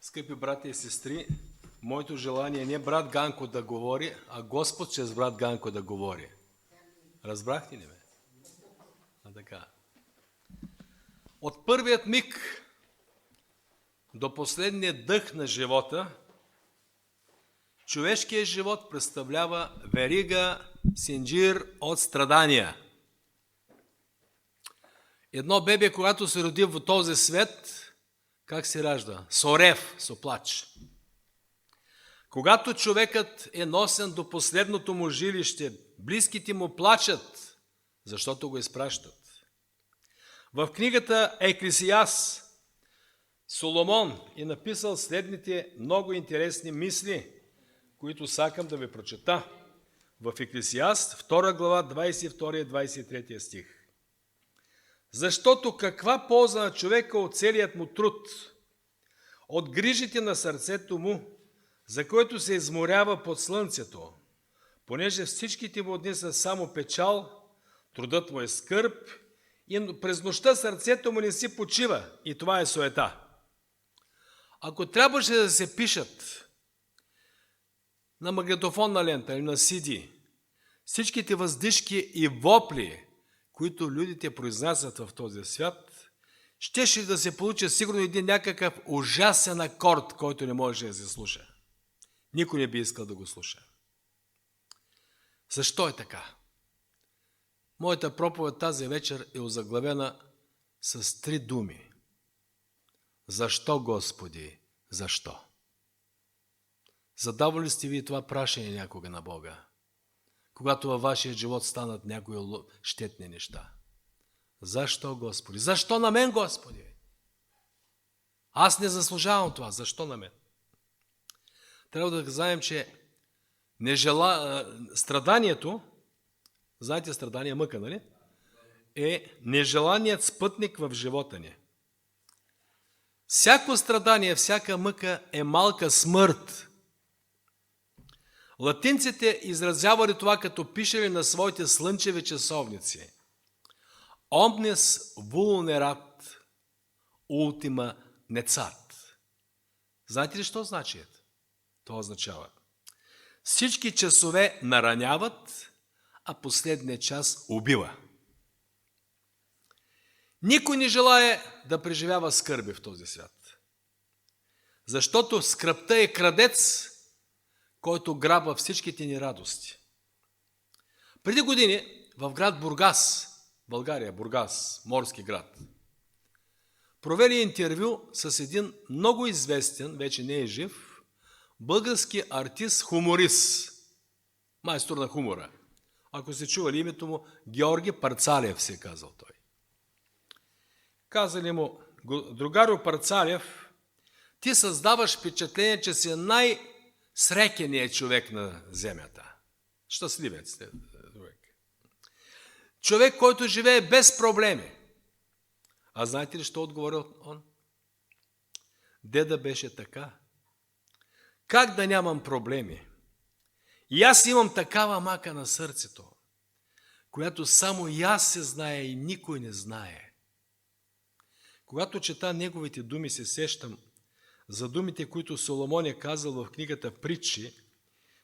Скъпи брати и сестри, моето желание не е брат Ганко да говори, а Господ чрез брат Ганко да говори. Разбрахте ли ме? Така. От първият миг до последния дъх на живота, човешкият живот представлява верига, синджир от страдания. Едно бебе, когато се роди в този свет, как се ражда? С орев, с плач. Когато човекът е носен до последното му жилище, близките му плачат, защото го изпращат. В книгата Еклесиаст Соломон е написал следните много интересни мисли, които сакам да ви прочета. В Еклесиаст, 2 глава, 22 и 23 стих. Защото каква полза на човека от целият му труд, от грижите на сърцето му, за който се изморява под слънцето, понеже всичките му дни са само печал, трудът му е скърб и през нощта сърцето му не си почива и това е суета. Ако трябваше да се пишат на магнитофонна лента или на CD всичките въздишки и вопли, които людите произнасят в този свят, щеше да се получи сигурно един някакъв ужасен акорд, който не може да се слуша. Никой не би искал да го слуша. Защо е така? Моята проповед тази вечер е озаглавена с 3 думи. Защо, Господи? Защо? Задавали ли сте ви това прашение някога на Бога? Когато във вашия живот станат някои щетни неща. Защо, Господи? Защо на мен, Господи? Аз не заслужавам това. Защо на мен? Трябва да знаем, че страданието, знаете страдание, мъка, нали? Е нежеланият спътник в живота ни. Всяко страдание, всяка мъка е малка смърт. Латинците изразявали това, като пишели на своите слънчеви часовници. Omnes vulnerat ultima necet. Знаете ли, що значи? Това означава: всички часове нараняват, а последния час убива. Никой не желае да преживява скърби в този свят. Защото скръбта е крадец, който грабва всичките ни радости. Преди години в град Бургас, България, Бургас, морски град, провели интервю с един много известен, вече не е жив, български артист-хуморист, майстор на хумора. Ако сте чували името му, Георги Парцалев се е казал той. Казали му: другарю Парцалев, ти създаваш впечатление, че си най-срекеният човек на земята. Щастливец човек. Човек, който живее без проблеми. А знаете ли, що отговорил он? Деда беше така. Как да нямам проблеми? И аз имам такава мака на сърцето, която само и аз се знае и никой не знае. Когато чета неговите думи, се сещам за думите, които Соломон е казал в книгата Притчи,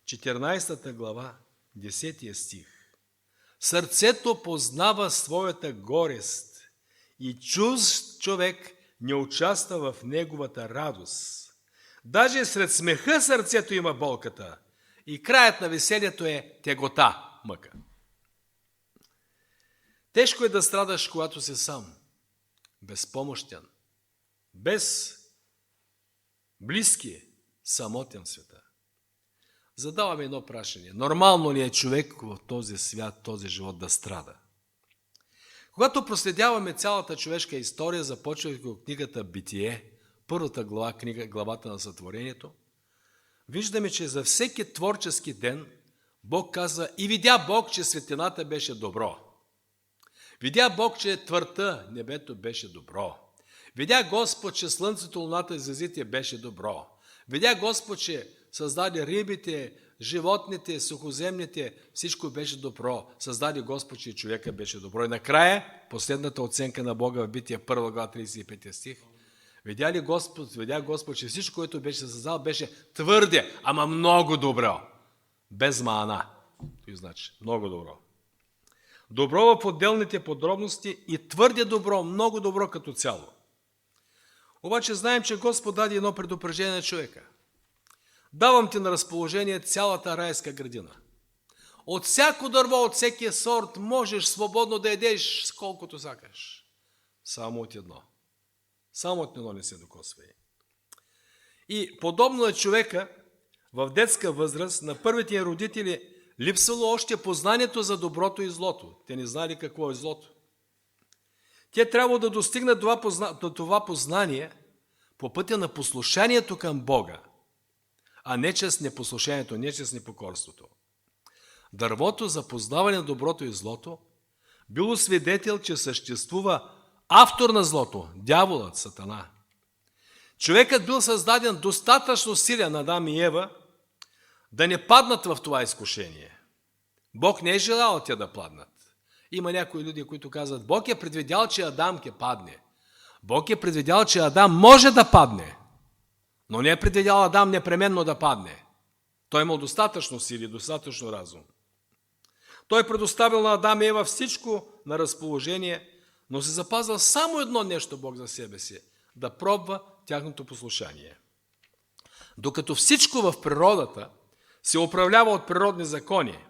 14 глава, 10 стих. Сърцето познава своята горест и чужд човек не участва в неговата радост. Даже сред смеха сърцето има болката и краят на веселието е тегота, мъка. Тежко е да страдаш, когато си сам, безпомощен, без близки, самотен в света. Задаваме едно прашение. Нормално ли е човек в този свят, този живот да страда? Когато проследяваме цялата човешка история, започвайки от книгата Битие, първата глава, главата на сътворението, виждаме, че за всеки творчески ден Бог казва: и видя Бог, че светлината беше добро. Видя Бог, че твърта небето беше добро. Видя Господ, че слънцето, луната и звездите беше добро. Видя Господ, че създаде рибите, животните, сухоземните, всичко беше добро. Създаде Господ, че човека беше добро. И накрая, последната оценка на Бога в Битие, 1 глава, 35 стих, Видя Господ, че всичко, което беше създал, беше твърде, ама много добро. Без маана. Това значи много добро. Добро в отделните подробности и твърде добро, много добро като цяло. Обаче знаем, че Господ даде едно предупреждение на човека. Давам ти на разположение цялата райска градина. От всяко дърво, от всеки сорт можеш свободно да ядеш сколкото сакаш. Само от едно. Само от едно не се докосвай. И подобно на човека, в детска възраст, на първите родители липсвало още познанието за доброто и злото. Те не знали какво е злото. Те трябва да достигнат до това познание по пътя на послушанието към Бога, а не чрез непослушанието, не чрез непокорството. Дървото за познаване на доброто и злото било свидетел, че съществува автор на злото, дяволът, Сатана. Човекът бил създаден достатъчно силен, Адам и Ева, да не паднат в това изкушение. Бог не е желал те да паднат. Има някои люди, които казват, Бог е предвидял, че Адам ке падне. Бог е предвидял, че Адам може да падне, но не е предвидял Адам непременно да падне. Той имал достатъчно сили, достатъчно разум. Той предоставил на Адам и Ева всичко на разположение, но се запазва само едно нещо Бог за себе си – да пробва тяхното послушание. Докато всичко в природата се управлява от природни закони,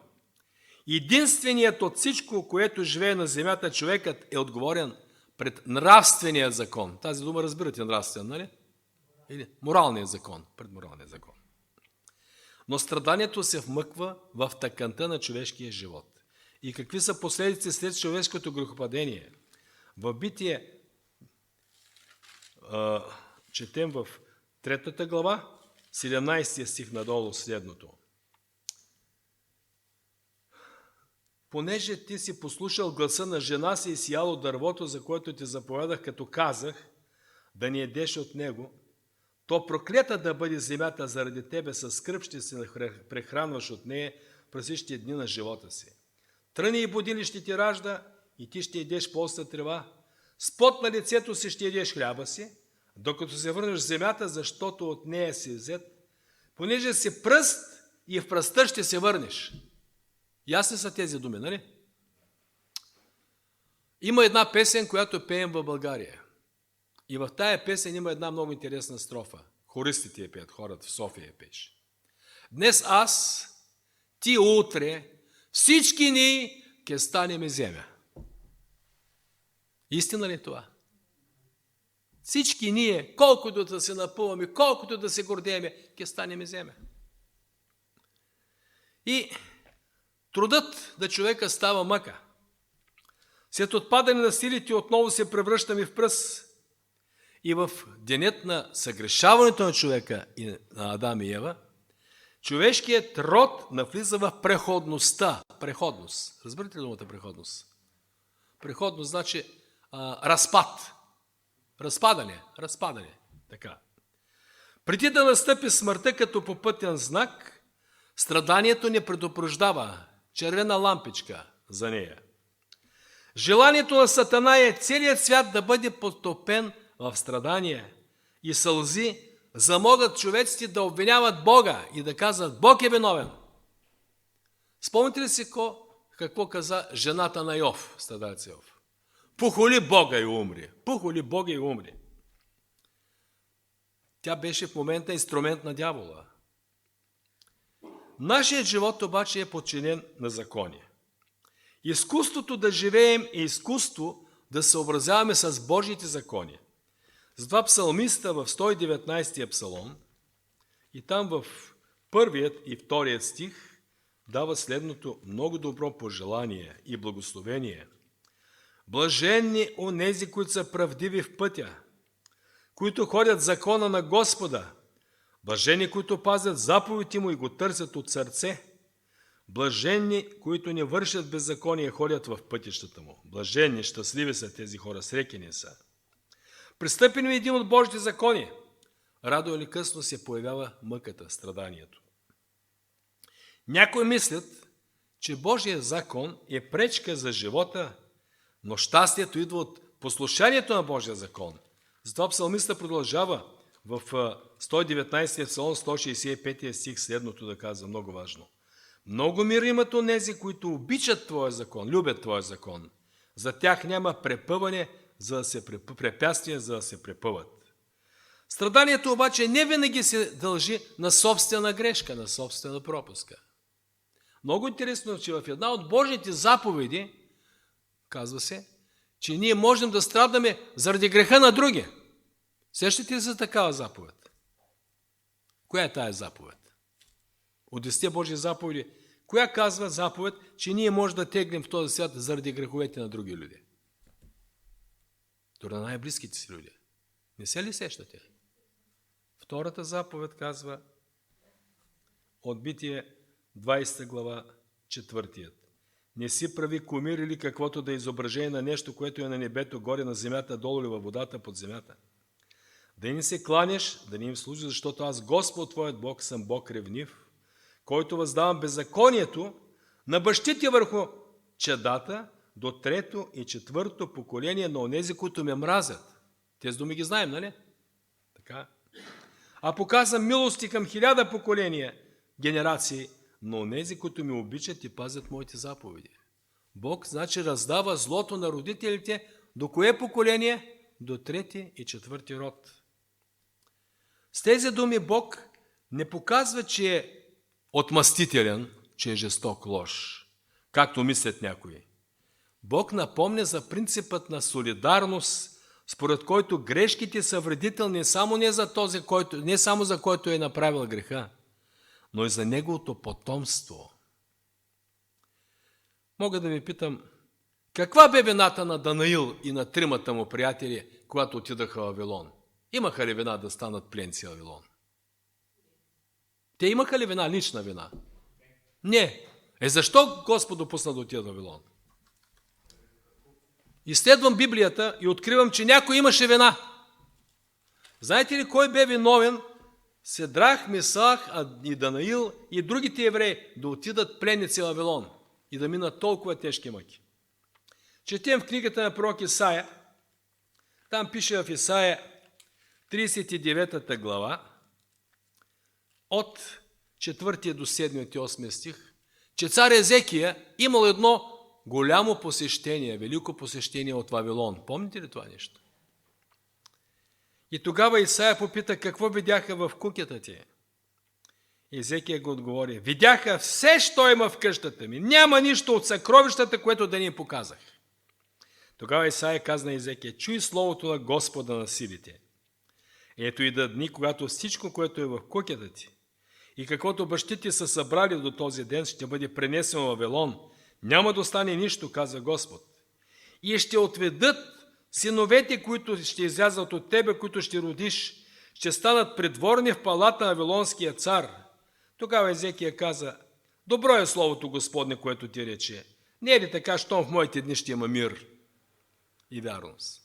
единственият от всичко, което живее на земята, човекът е отговорен пред нравствения закон. Тази дума разбирате, нравствен, нали? Или моралният закон, пред моралния закон. Но страданието се вмъква в тъканта на човешкия живот. И какви са последици след човешкото грехопадение? В Битие четем в 3 глава, 17 стих надолу следното. Понеже ти си послушал гласа на жена си и си ял от дървото, за което ти заповядах, като казах, да не ядеш от него, то проклета да бъде земята заради тебе, със скръб ще се прехранваш от нея през всичките дни на живота си. Тръни и будили ще ти ражда и ти ще ядеш полста трева, с пот на лицето си ще ядеш хляба си, докато се върнеш в земята, защото от нея си взет, понеже си пръст и в пръста ще се върнеш. Ясни са тези думи, нали? Има една песен, която пеем в България. И в тая песен има една много интересна строфа. Хористите я пеят, хората в София я пееш. Днес аз, ти утре, всички ни ке станеме земя. Истина ли е това? Всички ние, колкото да се напъваме, колкото да се гордееме, ке станеме земя. И трудът на човека става мъка. След отпадане на силите отново се превръщаме в пръст. И в денят на съгрешаването на човека и на Адам и Ева, човешкият род навлиза в преходността. Преходност. Разбирате ли думата преходност? Преходност значи разпад. Разпадане. Така. Преди да настъпи смъртта като попътен знак, страданието не предупреждава. Червена лампичка за нея. Желанието на Сатана е целият свят да бъде потопен в страдания и сълзи, за могат човеците да обвиняват Бога и да казват, Бог е виновен. Спомните ли си какво каза жената на Йов, страдалец Йов? Похули Бога и умри. Похули Бога и умри. Тя беше в момента инструмент на дявола. Нашият живот обаче е подчинен на закони. Изкуството да живеем е изкуство да съобразяваме с Божиите закони. Затова псалмиста в 119-я псалом и там в 1 и 2 стих дава следното много добро пожелание и благословение. Блаженни онези, които са правдиви в пътя, които ходят закона на Господа, блаженни, които пазят заповедите му и го търсят от сърце, блаженни, които не вършат беззаконие, ходят в пътищата му. Блаженни, щастливи са тези хора, срекени са. Пристъпим един от Божите закони, радо или късно се появява мъката, страданието. Някои мислят, че Божия закон е пречка за живота, но щастието идва от послушанието на Божия закон, Затова псалмиста продължава в 119 псалом, 165 стих следното да казва, много важно. Много мир имат онези, които обичат Твоя закон, любят Твоя закон. За тях няма препъване, препятствия, за да се препъват. Страданието обаче не винаги се дължи на собствена грешка, на собствена пропуска. Много интересно, че в една от Божните заповеди, казва се, че ние можем да страдаме заради греха на други. Сещате ли за такава заповед? Коя е тая заповед? От 10 Божии заповеди, коя казва заповед, че ние можем да теглим в този свят заради греховете на други люди? Дори на най-близките си люди. Не се ли сещате? Втората заповед казва от Битие 20 глава 4. Не си прави кумир или каквото да е изображение на нещо, което е на небето, горе на земята, долу или във водата, под земята. Да не се кланяш, да не им служиш, защото аз, Господ твоят Бог, съм Бог ревнив, който въздавам беззаконието на бащите върху чадата до трето и четвърто поколение на онези, които ме мразят. Тези думи ги знаем, нали? Така. А показвам милости към 1000 поколения, генерации, на онези, които ме обичат и пазят моите заповеди. Бог, значи, раздава злото на родителите до кое поколение? До трети и четвърти род. С тези думи Бог не показва, че е отмъстителен, че е жесток, лош, както мислят някои. Бог напомня за принципът на солидарност, според който грешките са вредителни не само за който е направил греха, но и за неговото потомство. Мога да ви питам, каква бе вината на Данаил и на тримата му приятели, когато отидаха в Вавилон? Имаха ли вина да станат пленци в Вавилон? Те имаха ли вина, лична вина? Не. Защо Господ допусна да отида в Вавилон? Изследвам Библията и откривам, че някой имаше вина. Знаете ли кой бе виновен? Седрах, Месах и Данаил и другите евреи да отидат пленници в Вавилон и да минат толкова тежки мъки. Четем в книгата на пророк Исаия. Там пише в Исаия 39 глава от 4 до 7 и 8 стих, че цар Езекия имал едно голямо посещение, велико посещение от Вавилон. Помните ли това нещо? И тогава Исаия попита, какво видяха в кукята ти? Езекия го отговори, видяха все, що има в къщата ми. Няма нищо от съкровищата, което да ни показах. Тогава Исаия каза на Езекия, чуй словото на Господа на силите. Ето и да дни, когато всичко, което е в кукята ти и каквото бащите са събрали до този ден, ще бъде пренесено в Вавилон. Няма да остане нищо, казва Господ. И ще отведат синовете, които ще излязат от тебе, които ще родиш, ще станат придворни в палата на Вавилонския цар. Тогава Езекия каза, добро е словото Господне, което ти рече. Не е ли така, щом в моите дни ще има мир и вярност?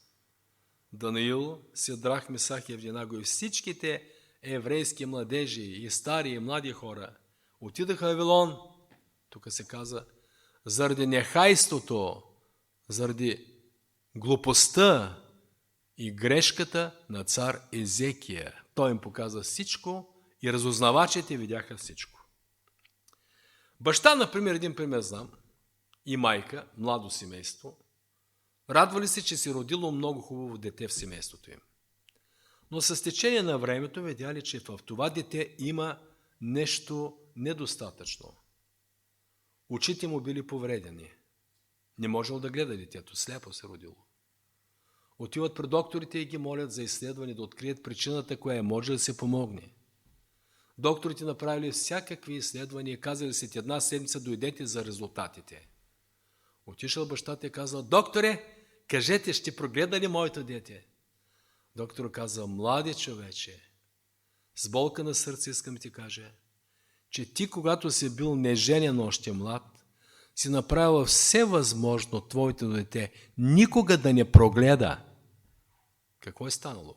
Данаил, Седрах, Месах и Авденаго и всичките еврейски младежи и стари и млади хора отидаха в Вавилон, тук се каза, заради нехайството, заради глупостта и грешката на цар Езекия. Той им показа всичко и разузнавачите видяха всичко. Баща, например, един пример знам, и майка, младо семейство, радвали се, че си родило много хубаво дете в семейството им. Но с течение на времето видяли, че в това дете има нещо недостатъчно. Очите му били повредени. Не можел да гледа детето, сляпо се родило. Отиват при докторите и ги молят за изследване, да открият причината, коя може да се помогне. Докторите направили всякакви изследвания и казали, след една седмица дойдете за резултатите. Отишъл бащата и казал, докторе, кажете, ще прогледа ли моето дете? Доктор казал, млади човече, с болка на сърце искам ти кажа, че ти, когато си бил неженен още млад, си направил все възможно твоето дете никога да не прогледа. Какво е станало?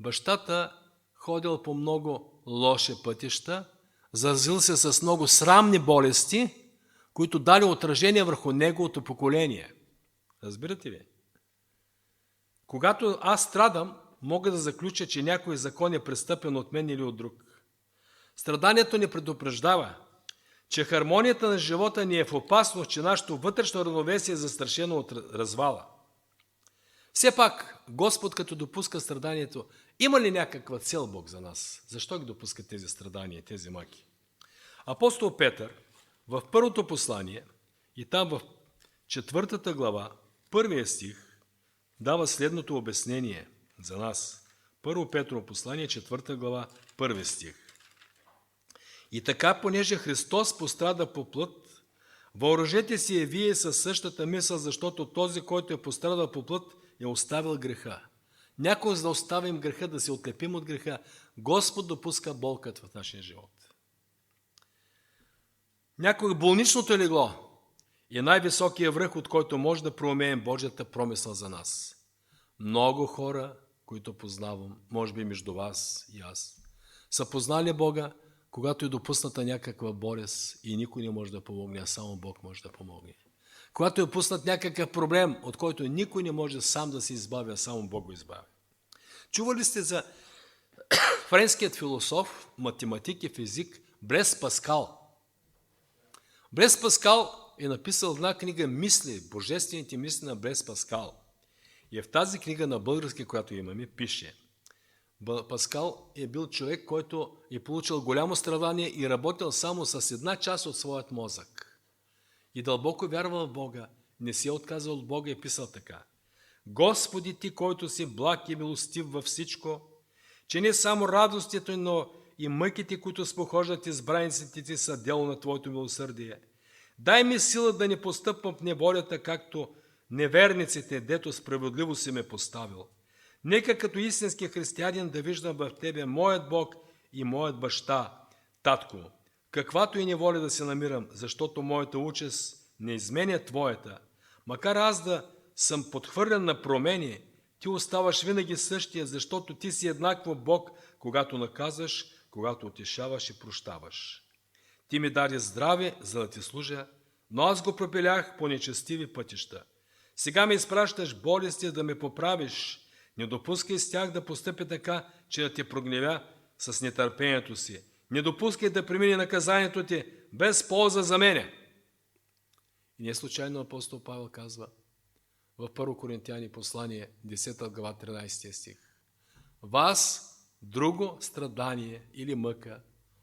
Бащата ходил по много лоши пътища, заразил се с много срамни болести, които дали отражение върху неговото поколение. Разбирате ли? Когато аз страдам, мога да заключа, че някой закон е престъпен от мен или от друг. Страданието ни предупреждава, че хармонията на живота ни е в опасност, че нашето вътрешно равновесие е застрашено от развала. Все пак, Господ като допуска страданието, има ли някаква цел Бог за нас? Защо ги допуска тези страдания, тези маки? Апостол Петър в първото послание и там в 4 глава, 1 стих, дава следното обяснение за нас. Първо Петрово послание, 4 глава, 1 стих. И така, понеже Христос пострада по плът, въоръжете се и вие със същата мисъл, защото този, който е пострадал по плът, е оставил греха. Някой, за да оставим греха, да се отлепим от греха, Господ допуска болката в нашия живот. Някой болничното легло е най-високия връх, от който може да проумеем Божията промисъл за нас. Много хора, които познавам, може би между вас и аз, са познали Бога, когато е допусната някаква болест и никой не може да помогне, а само Бог може да помогне. Когато е пуснат някакъв проблем, от който никой не може сам да се избави, а само Бог го избави. Чували сте за френският философ, математик и физик Блес Паскал? Блес Паскал е написал една книга «Мисли», божествените мисли на Блес Паскал. И в тази книга на български, която имаме, пише: Паскал е бил човек, който е получил голямо страдание и работил само с една част от своят мозък. И дълбоко вярвал в Бога, не се е отказал от Бога и писал така: Господи, Ти, който си благ и милостив във всичко, че не само радостите, но и мъките, които спохождат избраниците Ти, са дело на Твоето милосърдие. Дай ми сила да не постъпвам в неволята, както неверниците, дето справедливо си ме поставил. Нека като истински християнин да виждам в Тебе моят Бог и моят баща, Татко, каквато и неволя да се намирам, защото моята участ не изменя Твоята. Макар аз да съм подхвърлен на промени, Ти оставаш винаги същия, защото Ти си еднакво Бог, когато наказваш, когато утешаваш и прощаваш. Ти ми даде здраве, за да Ти служа, но аз го пропилях по нечестиви пътища. Сега ме изпращаш болести да ме поправиш. Не допускай с тях да постъпи така, че да Те прогневя с нетърпението си. Не допускай да премине наказанието Ти без полза за мене. И не случайно апостол Павел казва в 1 Коринтияни послание, 10 глава, 13 стих: Вас друго страдание или мъка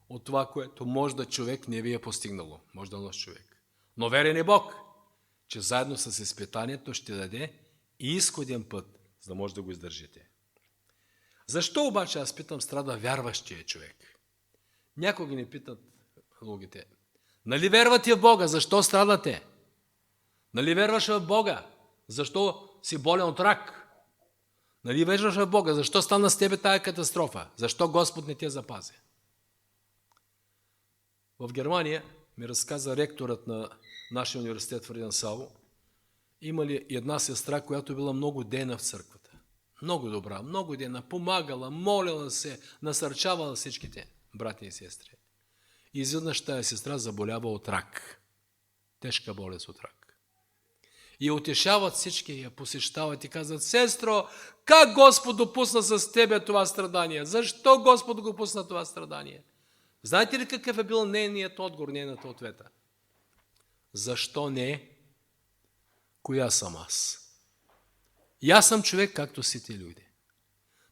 от това, което може да човек не ви е постигнало. Може да носи човек. Но верен е Бог, че заедно с изпитанието ще даде и изходен път, за да може да го издържите. Защо обаче, аз питам, страда вярващия човек? Някои ни питат лугите: нали вярвате в Бога, защо страдате? Нали вярваш в Бога, защо си болен от рак? Нали вярваш в Бога, защо стана с тебе тая катастрофа? Защо Господ не те запази? В Германия ми разказа ректорът на нашия университет в Риденсало, имали една сестра, която била много дейна в църквата. Много добра, много дейна, помагала, молила се, насърчавала всичките брати и сестри. И изведнъж тая сестра заболява от рак. Тежка болест от рак. И утешават всички, я посещават и казват: сестро, как Господ допусна с тебе това страдание? Защо Господ го пусна това страдание? Знаете ли какъв е бил нейният отговор, нейната ответа? Защо не? Коя съм аз? И аз съм човек, както си ти люди.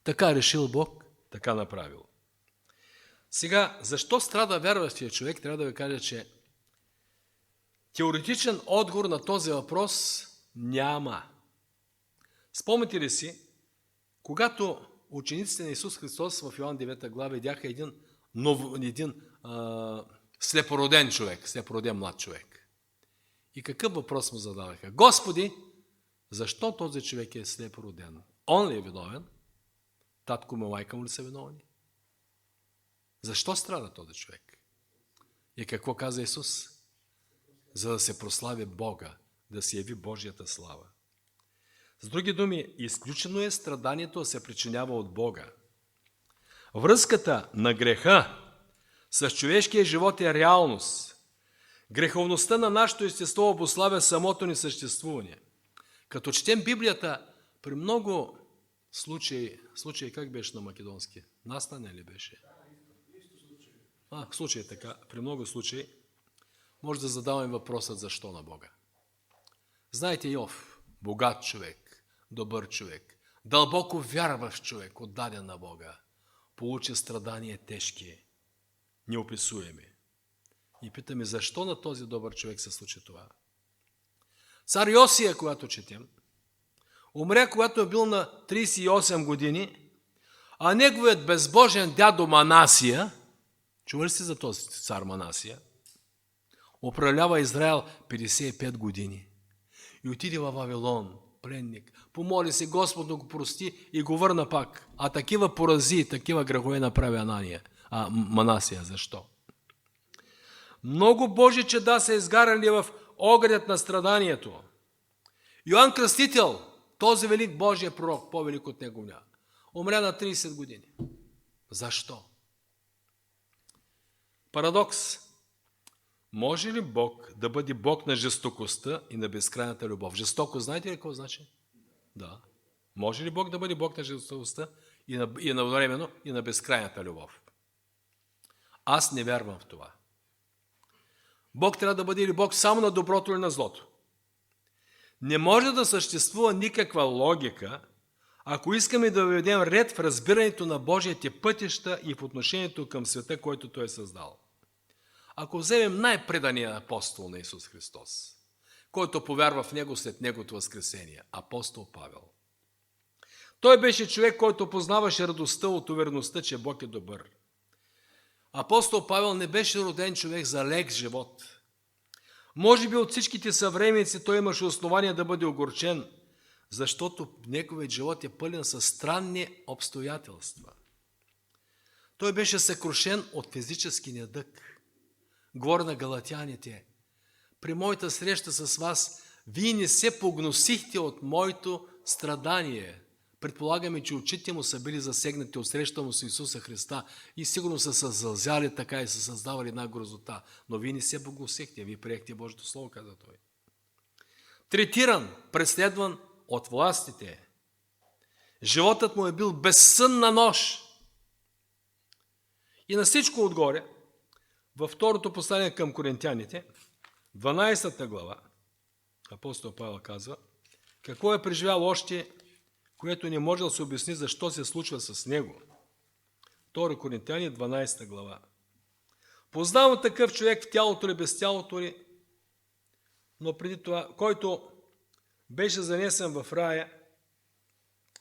Така решил Бог, така направил. Сега, защо страда вярващия човек? Трябва да ви кажа, че теоретичен отговор на този въпрос няма. Спомните ли си, когато учениците на Исус Христос в Йоан 9 глава видяха един слепороден човек, слепороден млад човек. И какъв въпрос му зададаха? Господи, защо този човек е слепороден? Он ли е виновен? Татко му и майка му ли са виновни? Защо страда този човек? И какво каза Исус? За да се прослави Бога, да се яви Божията слава. С други думи, изключено е страданието да се причинява от Бога. Връзката на греха с човешкия живот е реалност. Греховността на нашето естество обуславя самото ни съществуване. Като четем Библията, при много Случай как беше на македонски? Настане ли беше? Случай така. При много случаи може да задаваме въпросът защо на Бога. Знаете Йов, богат човек, добър човек, дълбоко вярващ човек, отдаден на Бога, получи страдания тежки, неописуеми. И питаме, защо на този добър човек се случи това? Цар Йосия, когато четем, умря, когато е бил на 38 години, а неговият безбожен дядо Манасия, чували сте за този цар Манасия, управлява Израел 55 години и отиде във Вавилон, пленник, помоли се Господ да го прости и го върна пак. А такива порази, такива грехове направи Манасия. Защо? Много Божи чеда са изгарали в огънят на страданието. Йоан Кръстител, този велик Божия пророк, по-велик от него няма, умря на 30 години. Защо? Парадокс. Може ли Бог да бъде Бог на жестокостта и на безкрайната любов? Жестоко, знаете ли какво значи? Да. Може ли Бог да бъде Бог на жестокостта и на временно и на безкрайната любов? Аз не вярвам в това. Бог трябва да бъде ли Бог само на доброто или на злото? Не може да съществува никаква логика, ако искаме да въведем ред в разбирането на Божиите пътища и в отношението към света, който Той е създал. Ако вземем най-предания апостол на Исус Христос, който повярва в Него след Неговото възкресение, апостол Павел. Той беше човек, който познаваше радостта от увереността, че Бог е добър. Апостол Павел не беше роден човек за лек живот. Може би от всичките съвременници той имаше основания да бъде огорчен, защото неговият живот е пълен със странни обстоятелства. Той беше съкрушен от физически недъг. Говоря на галатяните. При моята среща с вас, вие не се погносихте от моето страдание. Предполагаме, че очите му са били засегнати от среща му с Исуса Христа и сигурно са се зълзяли така и са създавали една грозота. Но вие не се погносихте, вие приехте Божието Слово, каза той. Третиран, преследван от властите. Животът му е бил безсънна нощ. И на всичко отгоре, във второто послание към коринтяните, 12 глава, апостол Павел казва, какво е преживял още, което не може да се обясни защо се случва с него. 2 Коринтяни, 12 глава. Познавам такъв човек в тялото ли, без тялото ли, но преди това, който беше занесен в рая,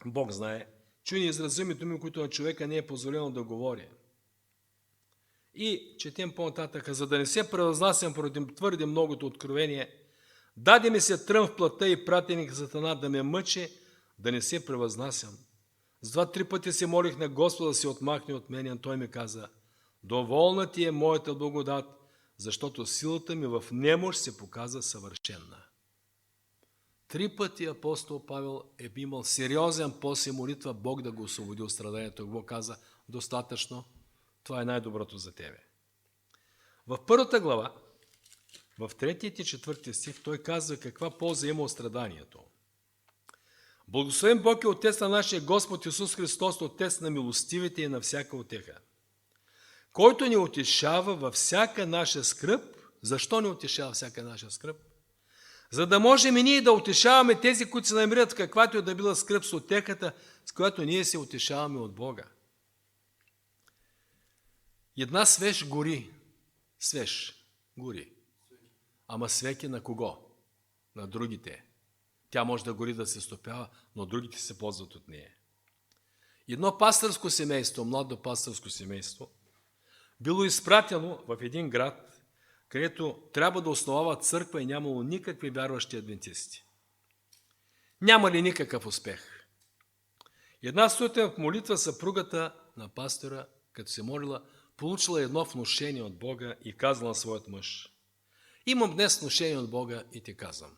Бог знае, чуй неизразими думи, които на човека не е позволено да говори. И четем по-нататък, за да не се превъзнасям поради твърде многото откровение, даде ми се трън в плътта и пратеник Сатана да ме мъчи, да не се превъзнасям. Затова 3 пъти се молих на Господа да се отмахне от мен, той ми каза, доволна ти е моята благодат, защото силата ми в немощ се показа съвършенна. 3 пъти апостол Павел е имал сериозен пост и молитва Бог да го освободи от страданието. Бог каза, достатъчно, това е най-доброто за тебе. В 1 глава, в 3 и 4 стих, той казва каква полза има от страданието. Благословен Бог е Отец на нашия Господ Исус Христос, Отец на милостивите и на всяка утеха, който ни утешава във всяка наша скръб. Защо ни утешава всяка наша скръб? За да можем и ние да утешаваме тези, които се намират в каквато и да била скръб с утехата, с която ние се утешаваме от Бога. Една свеж гори. Свеж гори. Ама свеки на кого? На другите. Тя може да гори да се стопява, но другите се ползват от нея. Едно пастърско семейство, младо пастърско семейство, било изпратено в един град, където трябва да основава църква и нямало никакви вярващи адвентисти. Няма ли никакъв успех? Една сутрин в молитва съпругата на пастора, като се молила, получила едно внушение от Бога и казала на своят мъж: имам днес внушение от Бога и ти казвам.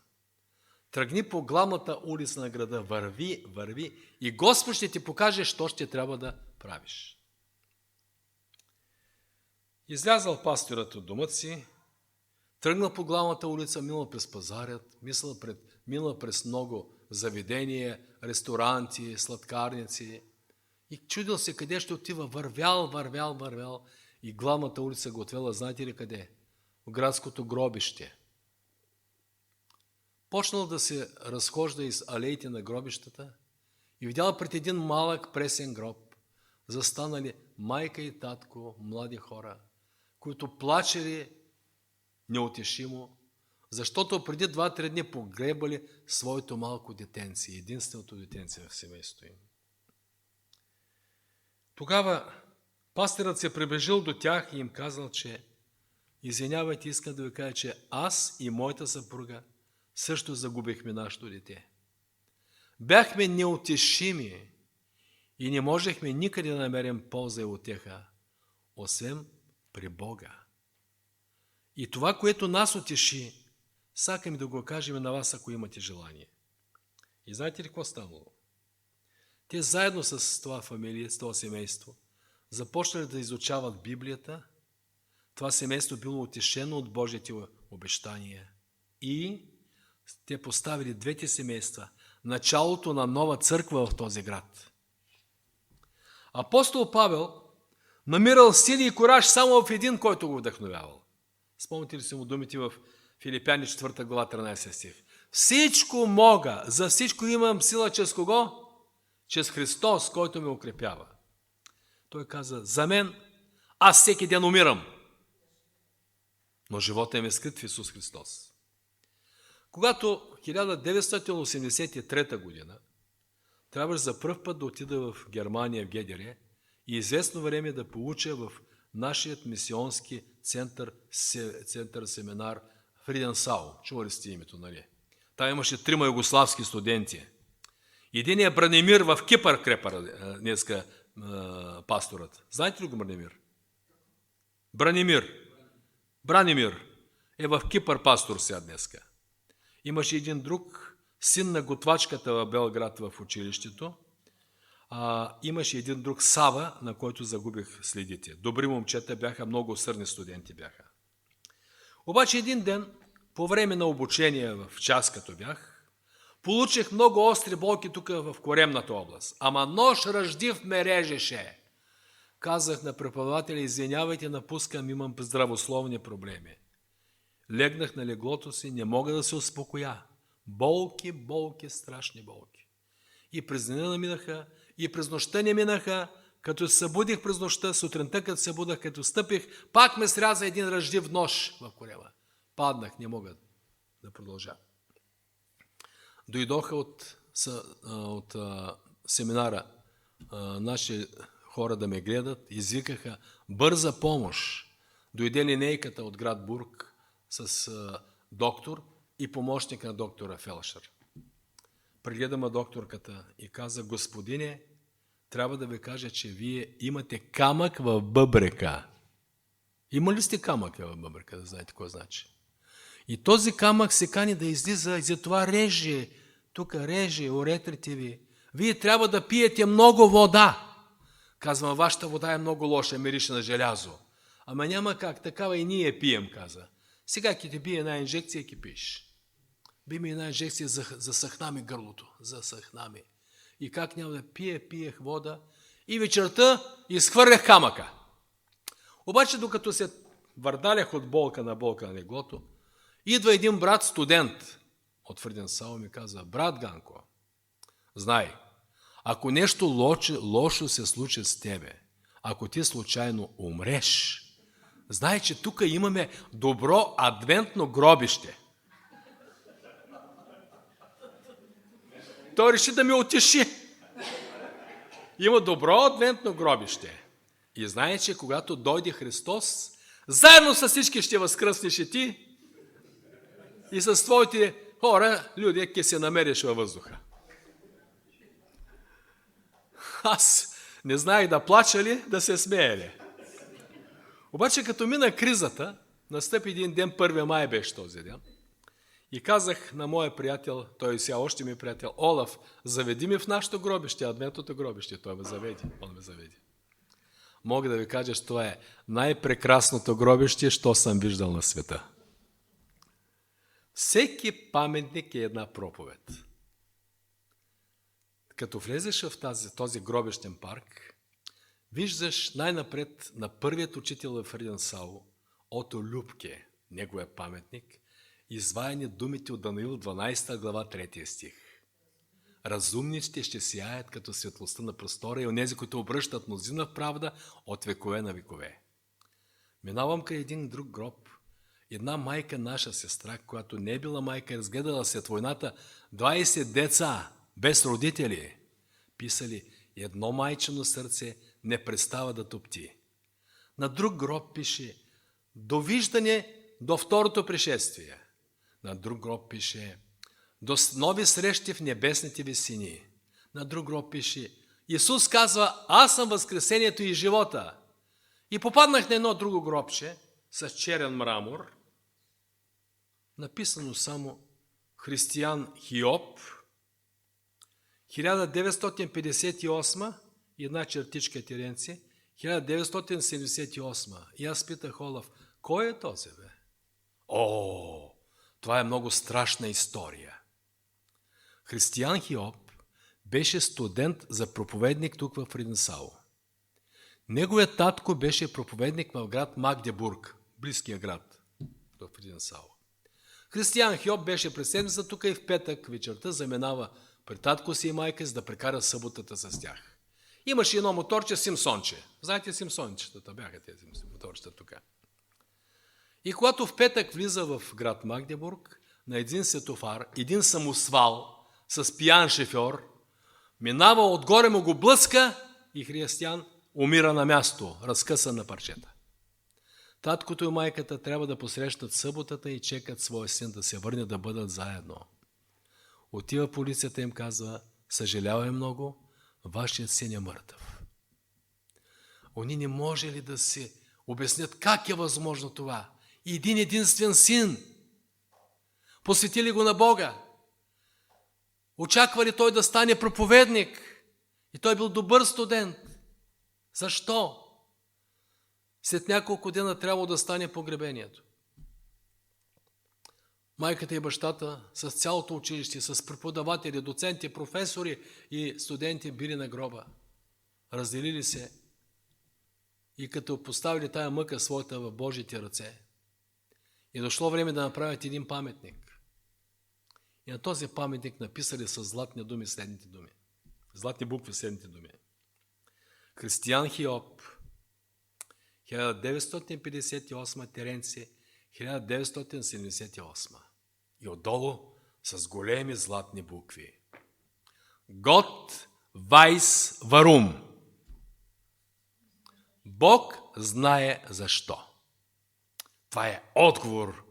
Тръгни по главната улица на града, върви и Господ ще ти покаже, що ще трябва да правиш. Излязал пасторът от домът си, тръгнал по главната улица, минал през пазарят, минал през много заведения, ресторанти, сладкарници. И чудил се къде ще отива. Вървял. И главната улица го отвела, знаете ли къде? В градското гробище. Почнал да се разхожда из алеите на гробищата и видял пред един малък пресен гроб застанали майка и татко, млади хора, които плачели неутешимо, защото преди 2-3 дни погребали своето малко детенце, единственото детенце в семейството им. Тогава пастирът се приближил до тях и им казал, че извинявайте, искам да ви кажа, че аз и моята съпруга също загубихме нашето дете. Бяхме неутешими и не можехме никъде да намерим полза и утеха, освен при Бога. И това, което нас утеши, сакаме да го кажем на вас, ако имате желание. И знаете ли какво станало? Те заедно с това фамилия, с това семейство, започнали да изучават Библията. Това семейство било утешено от Божите обещания. И те поставили двете семейства началото на нова църква в този град. Апостол Павел намирал сили и кураж само в един, който го вдъхновявал. Спомните ли си му думите в Филипяни 4 глава 13 стих? Всичко мога, за всичко имам сила чрез кого? Чрез Христос, който ме укрепява. Той каза, за мен, аз всеки ден умирам, но живота им е скрит в Исус Христос. Когато 1983 година трябваше за пръв път да отида в Германия, в Гедере, и известно време да получа в нашият мисионски център семинар в Риденсау. Чували сте името, нали? Там имаше 3 югославски студенти. Един е Бранимир в Кипър крепър, днеска пасторът. Знаете ли го Бранимир? Бранимир е в Кипър пастор сега днеска. Имаше един друг, син на готвачката в Белград в училището. Имаше един друг Сава, на който загубих следите. Добри момчета бяха, много сърни студенти бяха. Обаче един ден, по време на обучение в час като бях, получих много остри болки тук в коремната област. Ама нож ръждив ме режеше. Казах на преподавателя, извинявайте, напускам, имам здравословни проблеми. Легнах на леглото си, не мога да се успокоя. Болки, страшни болки. И през деня минаха, и през нощта не минаха. Като се събудих през нощта, сутринта като се будах, като стъпих, пак ме сряза един ръждив нож в корема. Паднах, не мога да продължа. Дойдоха от семинара наши хора да ме гледат, извикаха бърза помощ. Дойде линейката от град Бург с доктор и помощник на доктора Фелшер. Прегледама докторката и каза, господине, трябва да ви кажа, че вие имате камък в бъбрека. Има ли сте камък в бъбрека, да знаете какво значи? И този камък се кани да излиза и затова реже, тук реже уретрите ви. Вие трябва да пиете много вода. Казвам, вашата вода е много лоша, мирише на желязо. Ама няма как, такава и ние пием, каза. Сега ке ти бие една инжекция, ке пиеш. Би ми една инжекция, засъхна ми гърлото, засъхна ми. И как няма да пиех вода. И вечерта изхвърлях камъка. Обаче, докато се върдалях от болка на леглото, идва един брат студент от Фриденсау и ми каза, брат Ганко, знай, ако нещо лошо се случи с тебе, ако ти случайно умреш, знай, че тук имаме добро адвентно гробище. Той реши да ме утеши. Има добро адвентно гробище. И знае, че когато дойде Христос, заедно с всички ще възкръснеш и ти и с твоите хора, люди, ке се намериш във въздуха. Аз не знаех да плача ли, да се смея ли. Обаче като мина кризата, настъпи един ден, 1 май беше този ден, и казах на моя приятел, той сега още ми е приятел, Олаф, заведи ми в нашото гробище, адвентното гробище. Той ме заведи, он ме заведи. Мога да ви кажа, че това е най-прекрасното гробище, що съм виждал на света. Всеки паметник е една проповед. Като влезеш в този гробищен парк, виждаш най-напред на първият учител в Риденсау, Ото Любке, неговия паметник, изваяни думите от Данаил 12 глава 3 стих. Разумниците ще сияят като светлостта на простора и онези, които обръщат мнозина в правда от векове на векове. Минавам към един друг гроб. Една майка, наша сестра, която не е била майка, разгледала след войната 20 деца без родители. Писали: едно майчино сърце не престава да топти. На друг гроб пише: довиждане до второто пришествие. На друг гроб пише: до нови срещи в небесните висини. На друг гроб пише: Исус казва: аз съм възкресението и живота. И попаднах на едно друго гробче с черен мрамор, написано само Християн Хиоп, 1958, и една чертичка Теренци, 1978. И аз питах Олаф: кой е този, бе? О, това е много страшна история. Християн Хиоп беше студент за проповедник тук в Риденсау. Неговият татко беше проповедник в град Магдебург, близкия град в Риденсау. Християн Хиоп беше през седмица тук и в петък вечерта заминава при татко си и майка, за да прекара съботата с тях. Имаше едно моторче Симсонче. Знаете, Симсончетата бяха тези моторчета тук. И когато в петък влиза в град Магдебург, на един светофар, един самосвал с пиян шофьор, минава отгоре, му го блъска и християн умира на място, разкъсан на парчета. Таткото и майката трябва да посрещат съботата и чекат своя син да се върне, да бъдат заедно. Отива полицията и им казва: съжалявай много, вашият син е мъртъв. Они не може ли да си обяснят как е възможно това? Един единствен син. Посветили го на Бога. Очаквали той да стане проповедник. И той бил добър студент. Защо? След няколко дена трябва да стане погребението. Майката и бащата с цялото училище, с преподаватели, доценти, професори и студенти били на гроба. Разделили се и като поставили тая мъка своята в Божите ръце, и дошло време да направят един паметник. И на този паметник написали с златни думи следните думи. Златни букви следните думи. Християн Хиоп, 1958, Теренци, 1978. И отдолу с големи златни букви: Гот вайс варум. Бог знае защо. Това е отговор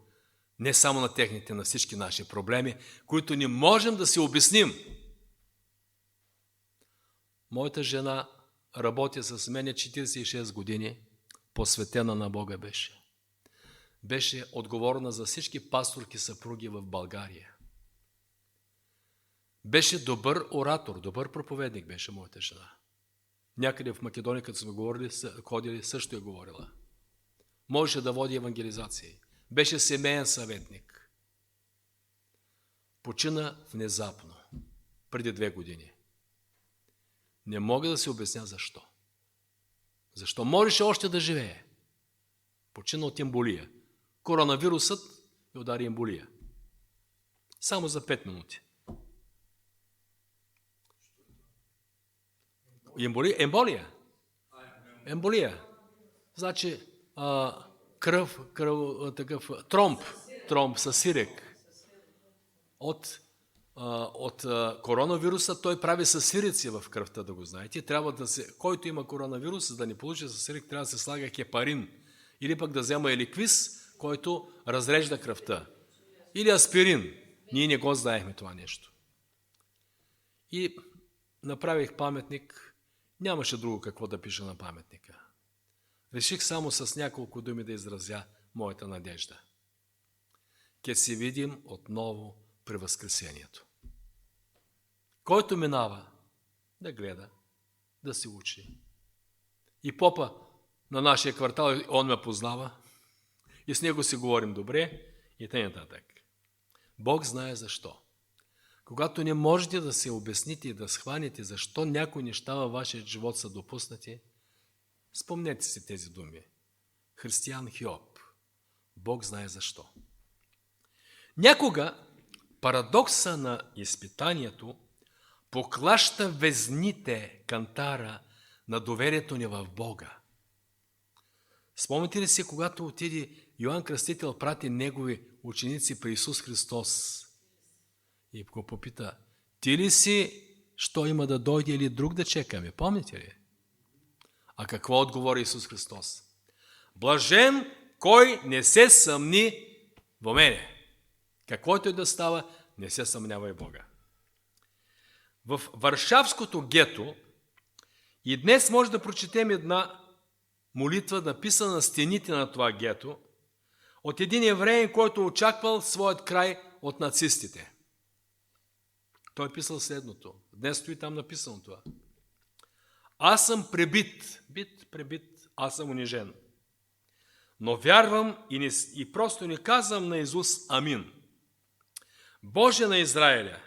не само на техните, на всички наши проблеми, които не можем да си обясним. Моята жена работи с мене 46 години, посветена на Бога беше. Беше отговорна за всички пасторки съпруги в България. Беше добър оратор, добър проповедник беше моята жена. Някъде в Македония, като сме ходили, също е говорила. Можеше да води евангелизации. Беше семейен съветник. Почина внезапно, преди 2 години. Не мога да си обясня защо. Защо можеше още да живее? Почина от емболия. Коронавирусът и удари емболия. Само за 5 минути. Емболия. Значи кръв, такъв тромб със сирек. От коронавируса той прави със сирици в кръвта, да го знаете. Трябва да се, който има коронавирус, за да не получи със сирек, трябва да се слага хепарин. Или пък да взема еликвис, който разрежда кръвта. Или аспирин. Ние не го знаехме това нещо. И направих паметник. Нямаше друго какво да пиша на паметника. Реших само с няколко думи да изразя моята надежда. Ке се видим отново при Възкресението. Който минава, да гледа, да се учи. И попа на нашия квартал, он ме познава, и с него си говорим добре, и т.н. Бог знае защо. когато не можете да се обясните и да схванете защо някои неща във вашия живот са допуснати, спомнете си тези думи. Християн Хиоб. Бог знае защо. Някога парадокса на изпитанието поклаща везните кантара на доверието ни в Бога. Спомните ли си, когато отиде Йоан Кръстител, прати негови ученици при Исус Христос и го попита: ти ли си, що има да дойде или друг да чекаме? Помните ли? А какво отговори Исус Христос? Блажен, кой не се съмни в мене. Каквото и да става, не се съмнява и Бога. В Варшавското гето и днес може да прочетем една молитва, написана на стените на това гето, от един евреин, който очаквал своят край от нацистите. Той е писал следното. Днес стои там написано това. Аз съм пребит, аз съм унижен. Но вярвам и просто не казвам наизуст амин. Боже на Израиля,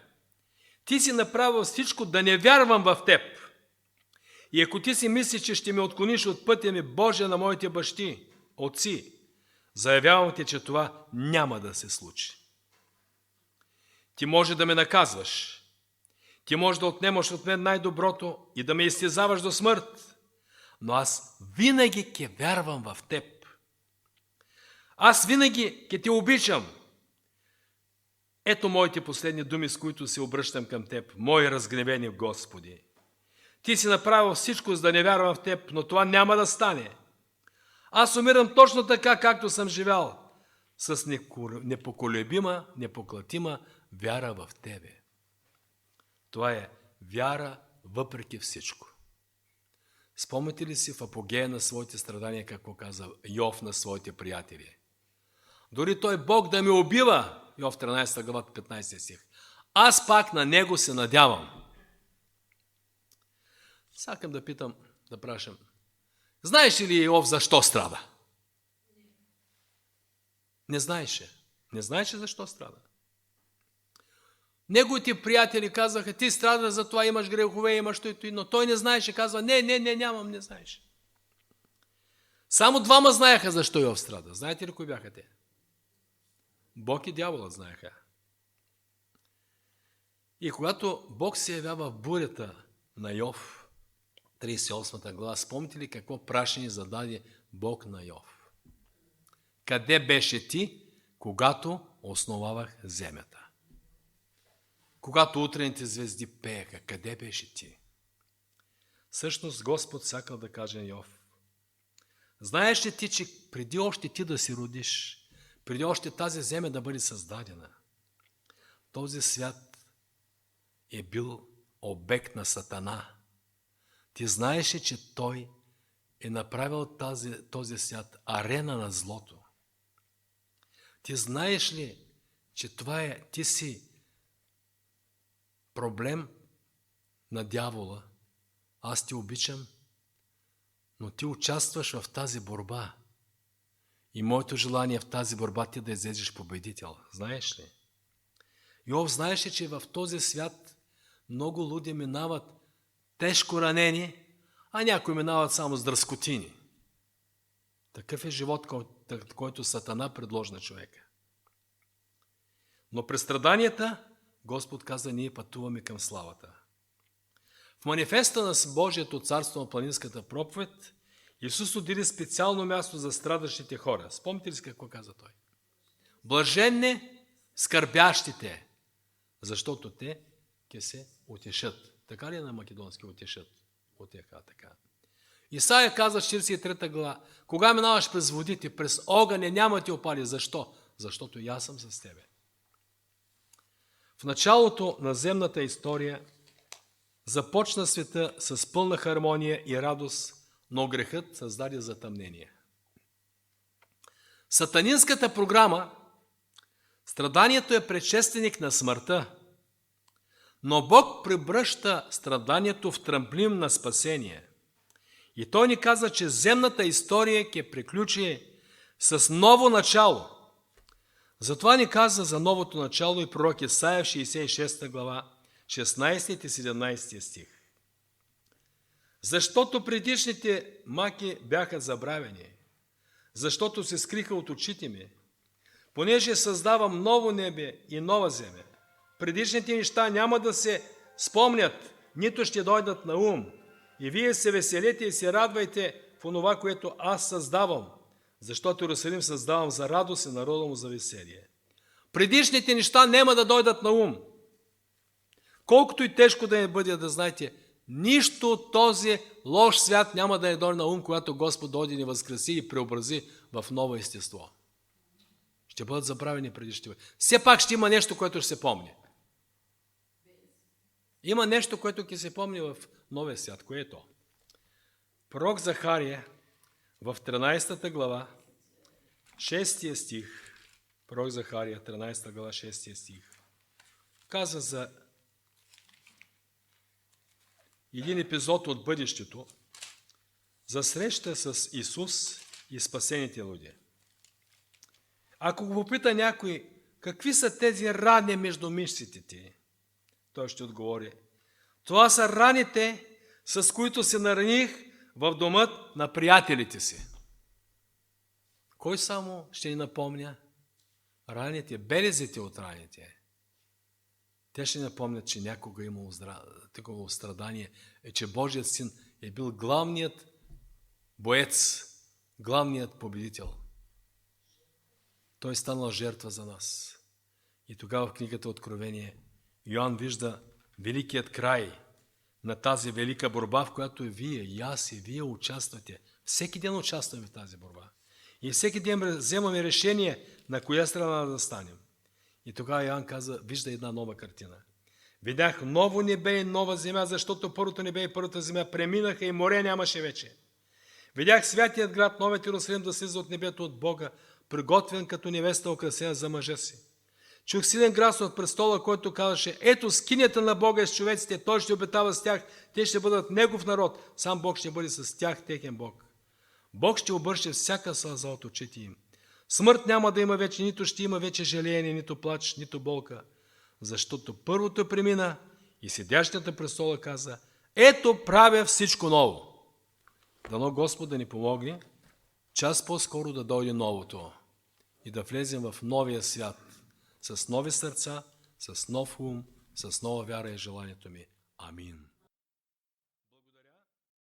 ти си направил всичко да не вярвам в теб. И ако ти си мислиш, че ще ме отклониш от пътя ми, Боже на моите бащи, отци, заявявам ти, че това няма да се случи. Ти може да ме наказваш. Ти може да отнемаш от мен най-доброто и да ме изтезаваш до смърт. Но аз винаги ке вярвам в теб. Аз винаги ке те обичам. Ето моите последни думи, с които се обръщам към теб. Мои разгневени Господи. Ти си направил всичко, за да не вярвам в теб, но това няма да стане. Аз умирам точно така, както съм живял, с непоколебима, непоклатима вяра в тебе. Това е вяра въпреки всичко. Спомните ли си в апогея на своите страдания, какво каза Йов на своите приятели? Дори той Бог да ме убива, Йов 13 глава 15 стих, аз пак на него се надявам. Сакам да питам, да прашам, знаеш ли Йов защо страда? Не знаеше. Не знаеше защо страда. Неговите приятели казаха: ти страда, за това имаш грехове, имаш той, но той не знаеше, казва: не, нямам, не знаеш. Само двама знаеха защо Йов страда. Знаете ли кои бяха те? Бог и дяволът знаеха. И когато Бог се явява в бурята на Йов, 38 глава, спомните ли какво прашение зададе Бог на Йов? Къде беше ти, когато основавах земята? Когато утрените звезди пееха, къде беше ти? Всъщност Господ сакал да каже на Йов: знаеш ли ти, че преди още ти да се родиш, преди още тази земя да бъде създадена, този свят е бил обект на Сатана. Ти знаеш ли, че той е направил този свят арена на злото? Ти знаеш ли, че ти си проблем на дявола? Аз те обичам, но ти участваш в тази борба. И моето желание в тази борба ти да излезеш победител. Знаеш ли? Йов знаеше, че в този свят много луди минават тежко ранени, а някои минават само с дръскотини. Такъв е живот, който Сатана предложи на човека. Но през страданията Господ каза: ние пътуваме към славата. В манифеста на Божието царство на планинската проповед Исус отделя специално място за страдащите хора. Спомните ли си какво каза Той? Блаженни скърбящите, защото те ке се утешат. Така ли е на македонски утешат? Отеха така. Исаия каза в 43 глава: кога минаваш през водите, през огъня, няма ти опали. Защо? Защото и аз съм с тебе. В началото на земната история започна света с пълна хармония и радост, но грехът създаде затъмнение. Сатанинската програма, страданието е предшественик на смъртта, но Бог превръща страданието в трамплин на спасение. И Той ни каза, че земната история ќе приключи с ново начало. Затова ни каза за новото начало и пророк Исаия в 66 глава, 16 и 17 стих. Защото предишните маки бяха забравени, защото се скриха от очите ми, понеже създавам ново небе и нова земя. Предишните неща няма да се спомнят, нито ще дойдат на ум. И вие се веселете и се радвайте в онова, което аз създавам, защото Иерусалим създавам за радост и народа му за веселие. Предишните неща няма да дойдат на ум. Колкото и тежко да не бъде, да знаете, нищо от този лош свят няма да не дойде на ум, когато Господ дойде ни възкреси и преобрази в ново естество. Ще бъдат забравени предишните. Все пак ще има нещо, което ще се помни. Има нещо, което ще се помни в новия свят. Кое е то? Пророк Захария в 13 глава, 6 стих, пророк Захария, 13 глава, 6 стих, каза за един епизод от бъдещето, за среща с Исус и спасените люди. Ако го попита някой, какви са тези рани между мишците ти, той ще отговори, това са раните, с които се нараних в домът на приятелите си. Кой само ще ни напомня? Раните, белезите от раните. Те ще напомнят, че някога е имало такова страдание, че Божият син е бил главният боец, главният победител. Той е станал жертва за нас. И тогава в книгата Откровение Йоан вижда великият край на тази велика борба, в която и вие, и аз, и вие участвате. Всеки ден участваме в тази борба. И всеки ден вземаме решение на коя страна да станем. И тогава Йоан каза, вижда една нова картина. Видях ново небе и нова земя, защото първото небе и първата земя преминаха и море нямаше вече. Видях святият град, новият Иерусалим да слиза от небето от Бога, приготвен като невеста, украсена за мъжа си. Чух силен глас от престола, който казваше, ето скинята на Бога е с човеците, той ще обитава с тях, те ще бъдат негов народ, сам Бог ще бъде с тях, техен Бог. Бог ще обърше всяка сълза от очите им. Смърт няма да има вече, нито ще има вече жалеене, нито плач, нито болка, защото първото премина и седящата на престола каза, ето правя всичко ново. Дано Господ да ни помогне час по-скоро да дойде новото и да влезем в новия свят, с нови сърца, с нов ум, с нова вяра и желанието ми. Амин.